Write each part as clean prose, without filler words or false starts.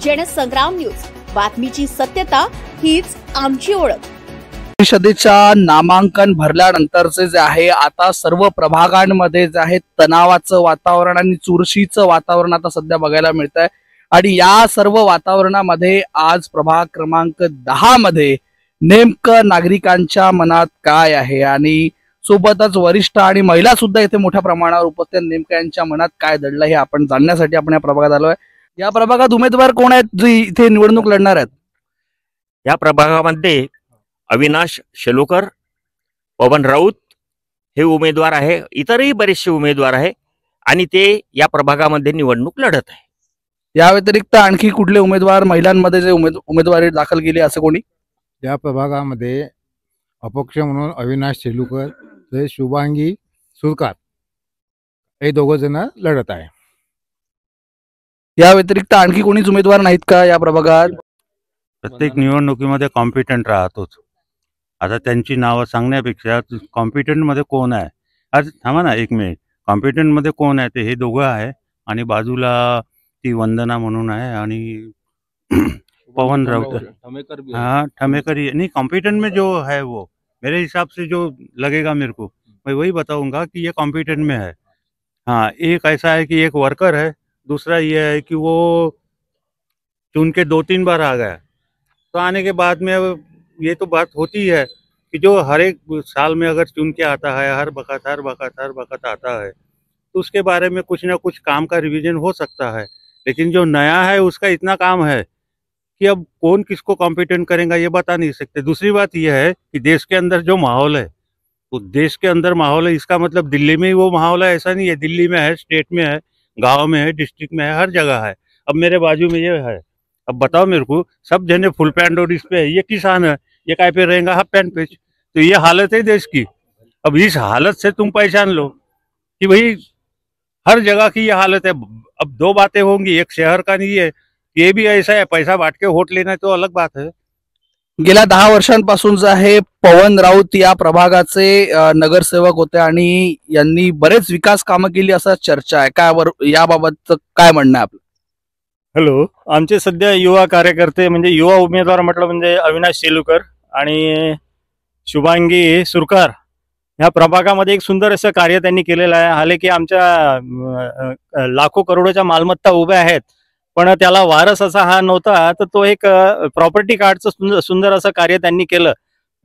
Jansangram news, बातमीची सत्यता हीच आमची ओळख। परिषदेच्या नामांकन भरल्यानंतरचे जे आहे आता सर्व प्रभागांमध्ये जे आहे तणावाचं वातावरण आणि चुरशीचं वातावरण आता सध्या बघायला मिळतंय। आणि या सर्व वातावरणामध्ये आज प्रभाग क्रमांक 10 मध्ये नेमकं नागरिकांच्या मनात काय आहे आणि सोबतच वरिष्ठ आणि महिला सुद्धा इथे मोठ्या प्रमाणावर उपस्थित आहेत। नेमकं यांच्या मनात काय दडलं हे आपण जाणण्यासाठी आपण या प्रभागात आलोय। या प्रभागात उमेदवार कोण आहेत जे इथे निवडणूक लढणार आहेत? या प्रभागामध्ये अविनाश शेलुकर, पवन राऊत हे उमेदवार आहे। इतरही बरेचसे उमेदवार आहे आणि ते या प्रभागामध्ये निवडणूक लढत आहे। या व्यतिरिक्त आणखी कुठले उमेदवार महिलांमध्ये जे उमेदवारी दाखल केली असं कोणी? या प्रभागामध्ये अपक्ष म्हणून अविनाश शेलुकर ते शुभांगी सुरकार हे दोघं जण लढत आहे। या व्यतिरिक्त आणखी कोणीच उमेदवार नाहीत का या प्रभागात? प्रत्येक निवडणुकीमध्ये कॉम्पिटंट राहतोच। आता त्यांची नावं सांगण्यापेक्षा कॉम्पिटंट मध्ये कोण आहे, आज थांबा ना एक मिनिट, कॉम्पिटंट मध्ये कोण आहे ते हे दोघं आहे आणि बाजूला ती वंदना म्हणून आहे आणि पवन राउत, हाँ ठमेकरी नहीं। कॉम्पिटेंट में जो है वो मेरे हिसाब से जो लगेगा मेरे को, मैं वही बताऊंगा कि ये कॉम्पिटेंट में है। हाँ, एक ऐसा है कि एक वर्कर है, दूसरा ये है कि वो चुन के 2-3 बार आ गया, तो आने के बाद में ये तो बात होती है कि जो हर एक साल में अगर चुन के आता है, हर वक्त आता है, तो उसके बारे में कुछ ना कुछ काम का रिवीजन हो सकता है। लेकिन जो नया है उसका इतना काम है कि अब कौन किसको कॉम्पिटेंट करेगा ये बता नहीं सकते। दूसरी बात यह है कि देश के अंदर जो माहौल है, तो देश के अंदर माहौल है, इसका मतलब दिल्ली में ही वो माहौल है ऐसा नहीं है। दिल्ली में है, स्टेट में है, गांव में है, डिस्ट्रिक्ट में है, हर जगह है। अब मेरे बाजू में ये है, अब बताओ मेरे को, सब जने फुल पैंट और इस पे है, ये किसान है, ये काय पे रहेगा? हाफ पैंट पे। तो ये हालत है देश की। अब इस हालत से तुम पहचान लो कि भाई हर जगह की ये हालत है। अब दो बातें होंगी, एक शहर का नहीं है, ये भी ऐसा है, पैसा बांट के वोट लेना तो अलग बात है। गेल्या 10 वर्षांपासून जे आहे पवन राऊत या प्रभागाचे नगरसेवक होते आणि यांनी बरेच विकास कामं केली असं चर्चा आहे। काय याबाबत काय म्हणणं आहे आपलं? हॅलो, आमचे सध्या युवा कार्यकर्ते म्हणजे युवा उमेदवार म्हटलं म्हणजे अविनाश शेलुकर आणि शुभांगी सुरकार या प्रभागामध्ये एक सुंदर असं कार्य त्यांनी केलेलं आहे। हाले की आमच्या लाखो करोडोच्या मालमत्ता उभ्या आहेत, पण त्याला वारस असा हा नव्हता, तर तो एक प्रॉपर्टी कार्डचं सुंदर असं कार्य त्यांनी केलं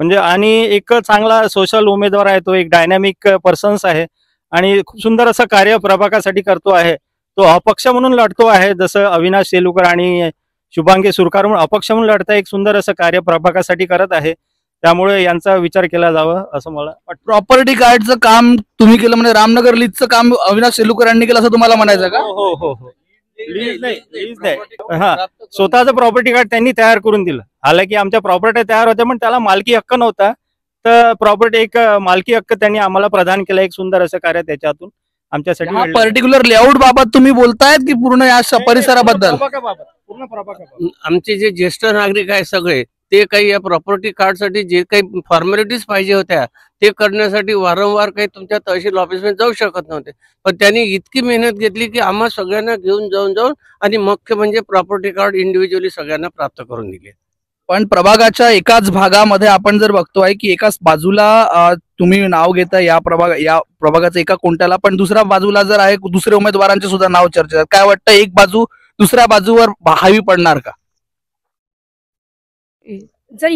म्हणजे। आणि एक चांगला सोशल उमेदवार आहे, तो एक डायनॅमिक पर्सन्स आहे आणि खूप सुंदर असं कार्य प्रभागासाठी करतो आहे। तो अपक्ष म्हणून लढतो आहे, जसं अविनाश शेलुकर आणि शुभांगी सुरकार म्हणून अपक्ष म्हणून लढता एक सुंदर असं कार्य प्रभागासाठी करत आहे। त्यामुळे यांचा विचार केला जावा असं मला वाटतं। प्रॉपर्टी कार्डचं काम तुम्ही केलं म्हणजे रामनगर लीजचं काम अविनाश शेलुकर यांनी केलं असं तुम्हाला म्हणायचं का? हो हो हो, लीज नाही, हा स्वतःचं प्रॉपर्टी कार्ड त्यांनी तयार करून दिलं। हालाकी आमच्या प्रॉपर्टी तयार होत्या पण त्याला मालकी हक्क नव्हता, तर प्रॉपर्टी एक मालकी हक्क त्यांनी आम्हाला प्रदान केला। एक सुंदर असं कार्य त्याच्यातून आमच्यासाठी। पर्टिक्युलर लेआउट बाबत तुम्ही बोलतायत की पूर्ण या परिसराबद्दल? पूर्ण प्रभागाबाबत। आमचे जे ज्येष्ठ नागरिक आहे सगळे, ते काही या प्रॉपर्टी कार्डसाठी जे काही फॉर्मॅलिटीज पाहिजे होत्या ते करण्यासाठी वारंवार काही तुमच्या तहसील ऑफिसमध्ये जाऊ शकत नव्हते, पण त्यांनी इतकी मेहनत घेतली की आम्हा सगळ्यांना घेऊन जाऊन आणि मुख्य म्हणजे प्रॉपर्टी कार्ड इंडिव्हिज्युअली सगळ्यांना प्राप्त करून दिले। पण प्रभागाच्या एकाच भागामध्ये आपण जर बघतोय की एकाच बाजूला तुम्ही नाव घेता या प्रभागाचं एका कोणत्याला, पण दुसऱ्या बाजूला जर आहे दुसऱ्या उमेदवारांचे सुद्धा नाव चर्चेत, काय वाटतं एक बाजू दुसऱ्या बाजूवर हावी पडणार का? जर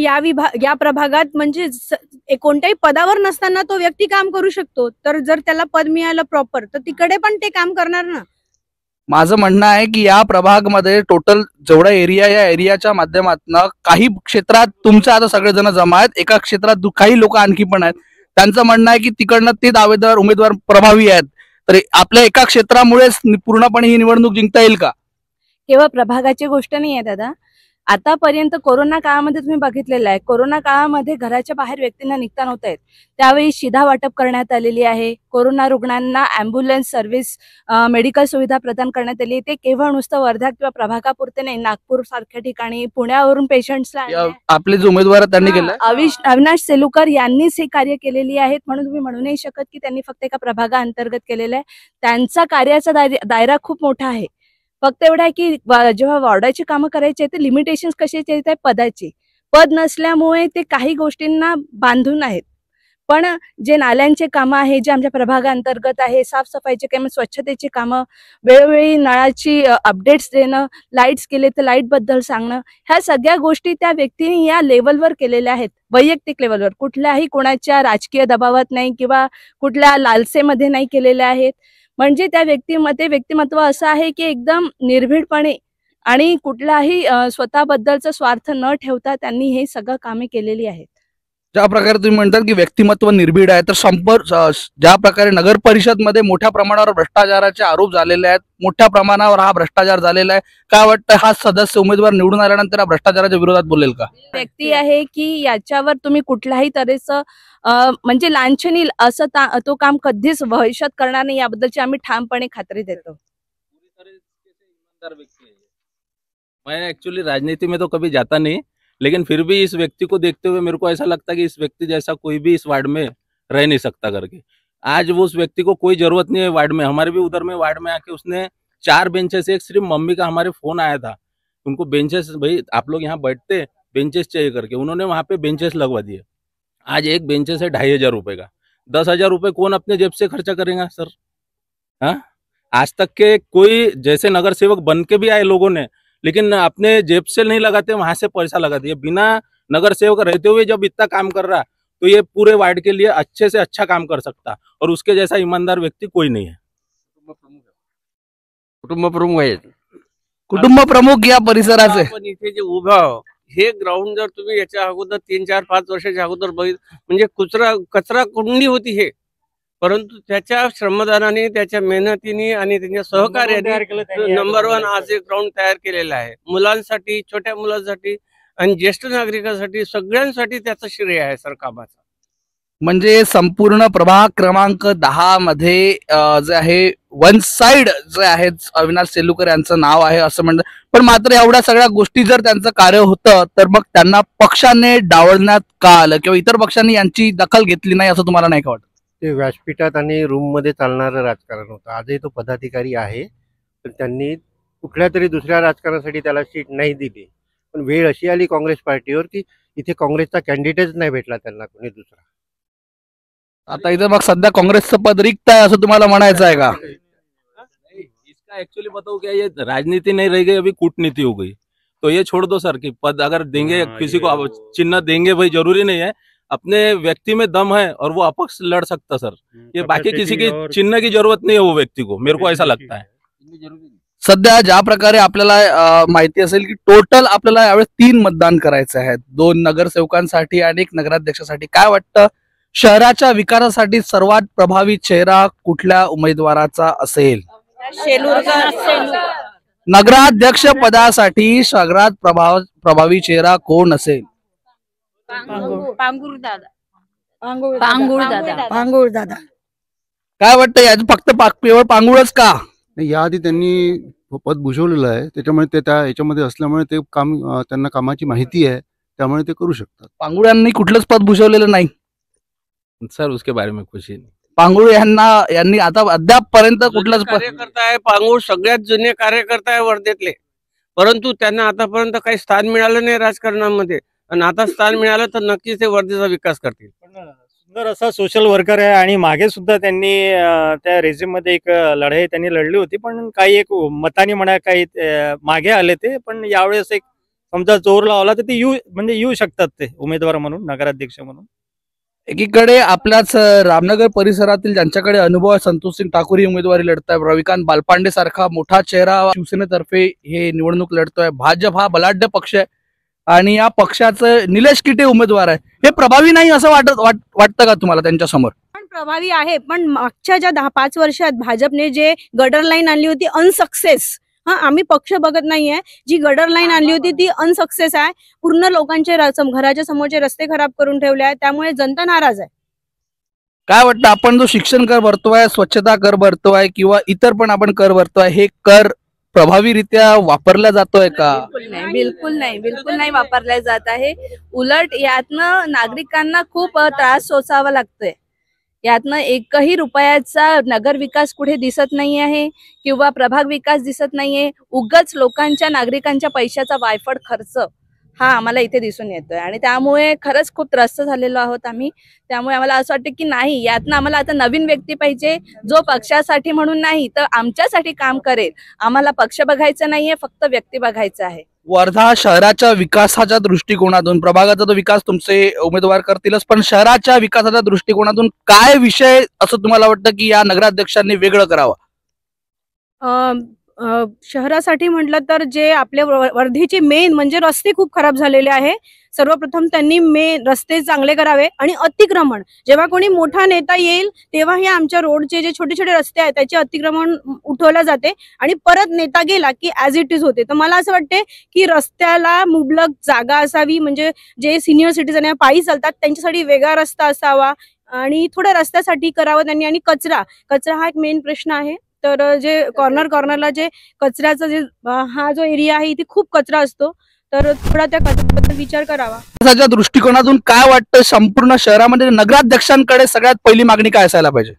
या प्रभागात म्हणजे कोणत्याही पदावर नसताना तो व्यक्ती काम करू शकतो, तर जर त्याला पद मिळालं प्रॉपर तर तिकडे पण ते काम करणार ना। माझं म्हणणं आहे की या प्रभागमध्ये टोटल जेवढा एरिया, या एरियाच्या माध्यमातून काही क्षेत्रात तुमच्या आता सगळेजण जमा आहेत, एका क्षेत्रात काही लोक आणखी पण आहेत, त्यांचं म्हणणं आहे की तिकडनं ते दावेदार उमेदवार प्रभावी आहेत, तर आपल्या एका क्षेत्रामुळेच पूर्णपणे ही निवडणूक जिंकता येईल का? केवळ प्रभागाची गोष्ट नाही आहे दादा, आतापर्यंत कोरोना काळामध्ये तुम्ही बघितलेलं आहे, कोरोना काळामध्ये घराच्या बाहेर व्यक्तींना निघता नव्हता येत, त्यावेळी शिधा वाटप करण्यात आलेली आहे। कोरोना रुग्णांना ॲम्ब्युलन्स सर्व्हिस, मेडिकल सुविधा प्रदान करण्यात आली। ते केवळ नुसतं वर्धा किंवा प्रभागापुरते नाही, नागपूर सारख्या ठिकाणी पुण्यावरून पेशंट्सला आपले जे उमेदवार त्यांनी केलं, अविनाश शेलुकर यांनीच हे कार्य केलेली आहेत, म्हणून तुम्ही म्हणू नाही शकत की त्यांनी फक्त एका प्रभागाअंतर्गत केलेलं आहे। त्यांचा कार्याचा दायरा खूप मोठा आहे। फक्त एवढं आहे की जेव्हा वॉर्डाची कामं करायची आहे ते लिमिटेशन्स कशाचे आहेत, पदाची. पद नसल्यामुळे ते काही गोष्टींना बांधून आहेत. पण जे नाल्यांचे कामं आहे, जे आमच्या प्रभागांतर्गत आहे, साफसफाईचे कामं, स्वच्छतेची कामं, वेळोवेळी नळाची अपडेट्स देणं, लाईट्स गेले तर लाईटबद्दल सांगणं, ह्या सगळ्या गोष्टी त्या व्यक्तीने या लेवलवर केलेल्या आहेत, वैयक्तिक लेवलवर. कुठल्याही कोणाच्या राजकीय दबावात नाही किंवा कुठल्या लालसेमध्ये नाही केलेल्या आहेत. म्हणजे त्या व्यक्तीमध्ये व्यक्तिमत्व असं आहे की एकदम निर्भीडपणे आणि कुठलाही स्वतःबद्दलचा स्वार्थ न ठेवता त्यांनी हे सगळं कामे केलेली आहेत. ज्या प्रकारे तुम्ही म्हणतात की व्यक्तिमत्व निर्भीड आहे, तर ज्या प्रकारे नगर परिषद मध्ये मोठ्या प्रमाणावर भ्रष्टाचाराचे आरोप झालेले आहेत, मोठ्या प्रमाणावर हा भ्रष्टाचार झालेला आहे, काय वाटतं हा सदस्य उमेदवार निवडून आल्यानंतर हा भ्रष्टाचाराच्या विरोधात बोलेल का? व्यक्ती आहे की याच्यावर तुम्ही कुठल्याही तऱ्हेचं म्हणजे लांछनील असं तो काम कधीच भविष्यात करणार नाही, याबद्दलची आम्ही ठामपणे खात्री देतो. मैं एक्चुअली राजनीति में तो कभी जाता नहीं, लेकिन फिर भी इस व्यक्ति को देखते हुए मेरे को ऐसा लगता है कि इस व्यक्ति जैसा कोई भी इस वार्ड में रह नहीं सकता करके। आज वो उस व्यक्ति को कोई जरूरत नहीं है वार्ड में। हमारे भी उधर में वार्ड में आके उसने 4 बेंचेस, एक सिर्फ मम्मी का हमारे फोन आया था, उनको बेंचेस, भाई आप लोग यहाँ बैठते, बेंचेस चाहिए करके, उन्होंने वहाँ पे बेंचेस लगवा दिए। आज एक बेंचेस है 2500 रुपए का। 10,000 रुपए कौन अपने जेब से खर्चा करेगा सर? हाँ, आज तक के कोई जैसे नगर सेवक बन के भी आए लोगों ने, लेकिन अपने जेब से नहीं लगाते, वहां से पैसा लगा दिए। बिना नगर सेवक रहते हुए जब इतना काम कर रहा, तो ये पूरे वार्ड के लिए अच्छे से अच्छा काम कर सकता, और उसके जैसा ईमानदार व्यक्ति कोई नहीं है। कुटुंब प्रमुख या परिसराचे आपण इथे जे उभा आहो, हे ग्राउंड जर तुम्ही याच्या अगोदर 3, 4, 5 वर्षाच्या अगोदर म्हणजे कचरा कुंडी होती हे, परंतु त्याच्या श्रमदानाने, त्याच्या मेहनतीने आणि त्यांच्या सहकार्याने नंबर 1 आज एक ग्राउंड तयार केलेला आहे. मुलांसाठी, छोट्या मुलांसाठी आणि ज्येष्ठ नागरिकांसाठी, सगळ्यांसाठी त्याचं श्रेय आहे सर कामाचं. म्हणजे संपूर्ण प्रभाग क्रमांक 10 मध्ये जे आहे वन साइड जे आहे अविनाश सेलुकर यांचं नाव आहे असं म्हणतात. पण मात्र एवढ्या सगळ्या गोष्टी जर त्यांचं कार्य होतं तर मग त्यांना पक्षाने डावलण्यात का आलं किंवा इतर पक्षांनी यांची दखल घेतली नाही असं तुम्हाला नाही का वाटत? ते व्यासपीठात आणि रूम मध्ये चालणारं राजकारण होतं. आजही तो पदाधिकारी आहे, पण त्यांनी कुठल्या तरी दुसऱ्या राजकारणासाठी त्याला सीट नाही दिली. पण वेळ अशी आली काँग्रेस पार्टीवर की इथे काँग्रेसचा कॅन्डिडेट नाही भेटला त्यांना कोणी दुसरा. आता इथं मग सध्या काँग्रेसचं पद रिक्त आहे असं तुम्हाला म्हणायचं आहे का? इसका एक्चुअली बताओ क्या, ये राजनीति नहीं रह गई, अभी कूटनीति हो गई। तो ये छोड़ दो सर कि पद अगर देंगे किसी को चिन्ह देंगे, भाई जरूरी नहीं है, अपने व्यक्ति में दम है और वो अपक्ष लड़ सकता सर। ये बाकी किसी की चिन्ह की जरूरत नहीं है वो व्यक्ति को, मेरे को ऐसा लगता है. सध्या ज्या प्रकारे आपल्याला माहिती असेल की टोटल आपल्याला यावेळेस 3 मतदान करायचे आहेत, 2 नगरसेवकांसाठी आणि 1 नगराध्यक्षासाठी. काय वाटतं शहराच्या विकासासाठी सर्वात प्रभावी चेहरा कुठल्या उमेदवाराचा असेल? नगराध्यक्ष पदासाठी सगळ्यात प्रभावी चेहरा कोण असेल? पांगुर दादा. काय वाटतं याचं फक्त केवळ पांगुळच का? याआधी त्यांनी पद भूषवलेलं आहे, त्याच्यामुळे ते त्या याच्यामध्ये असल्यामुळे ते काम त्यांना कामाची माहिती आहे, त्यामुळे ते करू शकतात. पांगुळ कुठलंच पद भूषवलेलं नाही सर, उसके बारे में कुछ ही नहीं. पांगुळ यांनी आता अद्यापपर्यंत कुठलंच कार्यकर्ता आहे. पांगुळ सगळ्यात जुने कार्यकर्ता आहे वर्धेतले, परंतु त्यांना आतापर्यंत काही स्थान मिळालं नाही राजकारणामध्ये, आणि आता स्थान मिळालं तर नक्कीच ते वर्धेचा विकास करतील. सुंदर असा सोशल वर्कर आहे, आणि मागे सुद्धा त्यांनी त्या रेझिम मध्ये एक लढाई त्यांनी लढली होती, पण काही एक मतानी म्हणा काही मागे आले ते, पण यावेळेस एक समजा जोर लावला तर ते येऊ शकतात ते उमेदवार म्हणून, नगराध्यक्ष म्हणून. एकीकडे आपल्याच रामनगर परिसरातील ज्यांच्याकडे अनुभव आहे, संतोषसिंग ठाकूर ही उमेदवारी लढताय, रविकांत बालपांडे सारखा मोठा चेहरा शिवसेनेतर्फे हे निवडणूक लढतोय, भाजप हा बलाढ्य पक्ष आहे आणि या पक्षाचं निलेश किटे उमेदवार आहे. हे प्रभावी नाही असं वाटतं का तुम्हाला त्यांच्या समोर? पण प्रभावी आहे, पण मागच्या ज्या 10-5 वर्षात भाजपने जे गडर लाईन आणली होती अनसक्सेस, आम्ही पक्ष बघत नाहीये, जी गडर लाईन आणली होती ती अनसक्सेस आहे. पूर्ण लोकांचे घराच्या समोरचे रस्ते खराब करून ठेवले आहेत, त्यामुळे जनता नाराज आहे. काय वाटतं आपण जो शिक्षण कर भरतोय, स्वच्छता कर भरतोय किंवा इतर पण आपण कर भरतोय, हे कर प्रभावीरित्या वापरला जातोय का? बिलकुल नाही वापरला जात आहे. उलट यातनं नागरिकांना खूप त्रास सोसावा लागतोय. यातनं एकही रुपयाचा नगर विकास कुठे दिसत नाही आहे किंवा प्रभाग विकास दिसत नाहीये. उगाच लोकांच्या नागरिकांच्या पैशाचा वायफळ खर्च हा आम्हाला इथे दिसून येतोय आणि त्यामुळे खरंच खूप त्रस्त झालेलो आहोत आम्ही. त्यामुळे आम्हाला असं वाटतं की नाही, यातनं आम्हाला आता नवीन व्यक्ती पाहिजे जो पक्षासाठी म्हणून नाही तर आमच्यासाठी काम करेल. आम्हाला पक्ष बघायचा नाहीये, फक्त व्यक्ती बघायचं आहे. वर्धा शहराच्या विकासाच्या दृष्टिकोनातून, प्रभागाचा तो विकास तुमचे उमेदवार करतीलच, पण शहराच्या विकासाच्या दृष्टिकोनातून काय विषय असं तुम्हाला वाटतं की या नगराध्यक्षांनी वेगळं करावं? शहरासाठी म्हटलं तर जे आपले वर्धेचे मेन म्हणजे रस्ते खूप खराब झालेले आहे. सर्वप्रथम त्यांनी मेन रस्ते चांगले करावे आणि अतिक्रमण, जेव्हा कोणी मोठा नेता येईल तेव्हा हे आमच्या रोडचे जे छोटे छोटे रस्ते आहेत त्याचे अतिक्रमण उठवलं जाते आणि परत नेता गेला की ॲज इट इज होते. तर मला असं वाटते की रस्त्याला मुबलक जागा असावी, म्हणजे जे सिनियर सिटीजन आहे पायी चालतात त्यांच्यासाठी वेगळा रस्ता असावा आणि थोडं रस्त्यासाठी करावं त्यांनी. आणि कचरा हा एक मेन प्रश्न आहे. तर जे कॉर्नरला जे कचऱ्याचा जे हा जो एरिया आहे इथे खूप कचरा असतो, तर थोडा त्या कचऱ्याबद्दल विचार करावा. विकासाच्या दृष्टिकोनातून काय वाटतं संपूर्ण शहरामध्ये नगराध्यक्षांकडे सगळ्यात पहिली मागणी काय असायला पाहिजे?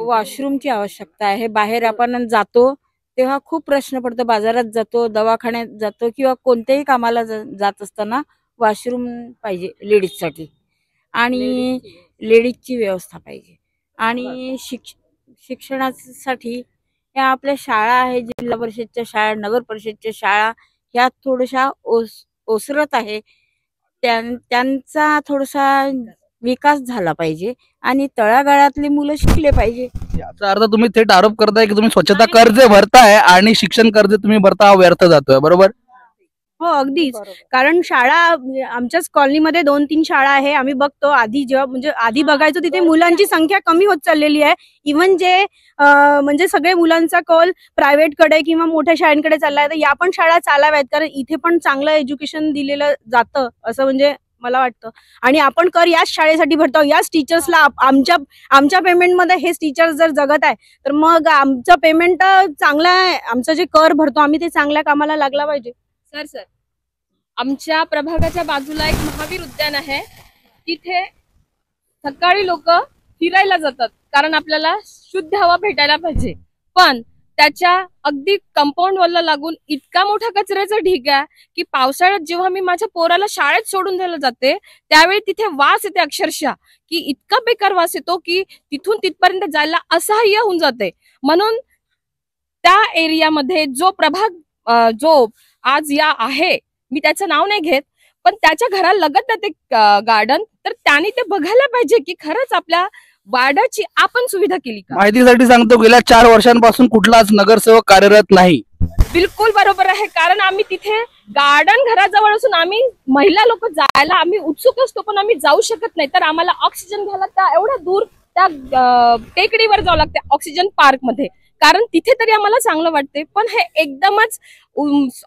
वॉशरूमची आवश्यकता आहे. बाहेर आपण जातो तेव्हा खूप प्रश्न पडतो, बाजारात जातो, दवाखान्यात जातो किंवा कोणत्याही कामाला जात असताना वॉशरूम पाहिजे लेडीजसाठी आणि लेडीजची व्यवस्था पाहिजे. आणि शिक्षणासाठी या आपल्या शाळा आहे, जिल्हा परिषदच्या शाळा, नगर परिषदच्या शाळा ह्या थोड्याशा ओसरत आहे. त्यांचा थोडासा विकास झाला पाहिजे आणि तळागाळातली मुलं शिकले पाहिजे. याचा अर्थ तुम्ही थेट आरोप करताय की तुम्ही स्वच्छता कर्ज भरताय आणि शिक्षण कर्ज तुम्ही भरता व्यर्थ जातोय, बरोबर? हो अगदीच. कारण शाळा आमच्याच कॉलनीमध्ये 2-3 शाळा आहे. आम्ही बघतो आधी जेव्हा म्हणजे आधी बघायचो तिथे मुलांची संख्या कमी होत चाललेली आहे. इव्हन जे म्हणजे सगळे मुलांचा कॉल प्रायव्हेटकडे किंवा मोठ्या शाळांकडे चाललाय. तर या पण शाळा चालाव्यात, कारण इथे पण चांगलं एज्युकेशन दिलेलं जातं असं म्हणजे मला वाटतं. आणि आपण कर याच शाळेसाठी भरतो, याच टीचर्सला आमच्या पेमेंटमध्ये हेच टीचर जर जगत आहे तर मग आमचं पेमेंट चांगलं आहे. आमचं जे कर भरतो आम्ही ते चांगल्या कामाला लागला पाहिजे. सर आमच्या प्रभागाच्या बाजूला एक महावीर उद्यान आहे. तिथे सकाळी लोक फिरायला जातात कारण आपल्याला शुद्ध हवा भेटायला पाहिजे, पण त्याच्या अगदी कंपाऊंड वॉलला लागून इतका मोठा कचऱ्याचा ढीग आहे की पावसाळ्यात जेव्हा मी माझ्या पोराला शाळेत सोडून द्यायला जाते त्यावेळी तिथे वास येते, अक्षरशः की इतका बेकार वास येतो की तिथून तिथपर्यंत जायला असह्य होऊन जाते. म्हणून त्या एरियामध्ये जो प्रभाग जो आज या आहे, मी त्याचं नाव नाही घेत, पण त्याच्या घरालगत ते गार्डन, तर त्यांनी ते बघायला पाहिजे की खरंच आपल्या वार्डाची आपण सुविधा केली का. माहितीसाठी सांगतो, गेल्या 4 वर्षांपासून कुठलाच नगरसेवक कार्यरत नाही. बिलकुल बरोबर आहे, कारण आम्ही तिथे गार्डन घराजवळ असून आम्ही महिला लोक जायला आम्ही उत्सुक असतो, पण आम्ही जाऊ शकत नाही. तर आम्हाला ऑक्सिजन घ्यायला त्या एवढ्या दूर त्या टेकडीवर जावं लागते ऑक्सिजन पार्क मध्ये, कारण तिथे तरी आम्हाला चांगलं वाटते. पण हे एकदमच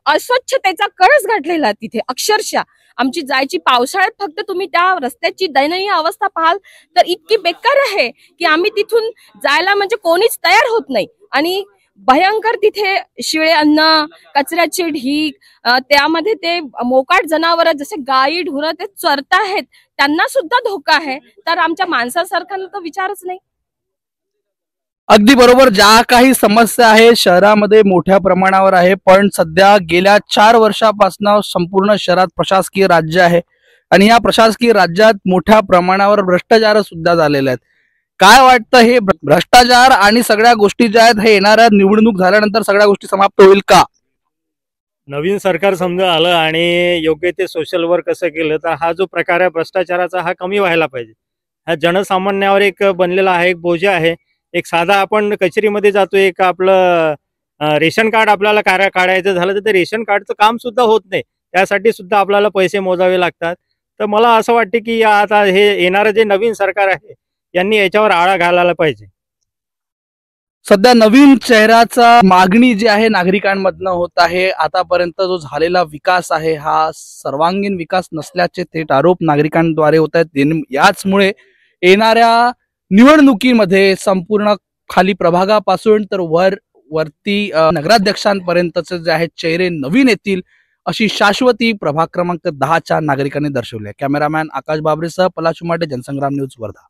अस्वच्छतेचा कळस घातलेला तिथे. अक्षरशः आमची जायची पावसाळ्यात फक्त तुम्ही त्या रस्त्याची दयनीय अवस्था पाहाल तर इतकी बेकार आहे की आम्ही तिथून जायला म्हणजे कोणीच तयार होत नाही. आणि भयंकर तिथे शिळे अन्न, कचऱ्याचे ढीग, त्यामध्ये ते मोकाट जनावर जसे गायी ढुरं ते चरताहेत, त्यांना सुद्धा धोका आहे. तर आमच्या माणसासारख्यांना तर विचारच नाही. अगदी बरोबर, ज्या काही समस्या आहे शहरामध्ये मोठ्या प्रमाणावर आहे, पण सध्या गेल्या 4 वर्षापासून संपूर्ण शहरात प्रशासकीय राज्य आहे आणि या प्रशासकीय राज्यात मोठ्या प्रमाणावर भ्रष्टाचार सुद्धा झालेले आहेत. काय वाटतं, हे भ्रष्टाचार आणि सगळ्या गोष्टी ज्या आहेत हे येणाऱ्या निवडणूक झाल्यानंतर सगळ्या गोष्टी समाप्त होईल का? नवीन सरकार समजा आलं आणि योग्य ते सोशल वर्क कसं केलं तर हा जो प्रकार आहे भ्रष्टाचाराचा हा कमी व्हायला पाहिजे. हा जनसामान्यावर एक बनलेला आहे, एक बोजा आहे. एक साधा आपण कचेरीमध्ये जातो, एक आपलं रेशन कार्ड आपल्याला काढायचं झालं तर ते रेशन कार्डचं काम सुद्धा होत नाही, त्यासाठी सुद्धा आपल्याला पैसे मोजावे लागतात. तर मला असं वाटते की आता हे येणारं जे नवीन सरकार आहे यांनी याच्यावर आळा घालायला पाहिजे. सध्या नवीन चेहऱ्याचा मागणी जी आहे नागरिकांमधनं होत आहे. आतापर्यंत जो झालेला विकास आहे हा सर्वांगीण विकास नसल्याचे थेट आरोप नागरिकांद्वारे होत आहेत. याचमुळे येणाऱ्या निवडणुकीमध्ये संपूर्ण खाली प्रभागापासून तर वरती नगराध्यक्षांपर्यंतचे जे आहेत चेहरे नवीन येतील अशी शाश्वती प्रभाग क्रमांक 10च्या नागरिकांनी दर्शवली आहे. कॅमेरामॅन आकाश बाबरेसह पलाश उमाटे, जनसंग्राम न्यूज, वर्धा.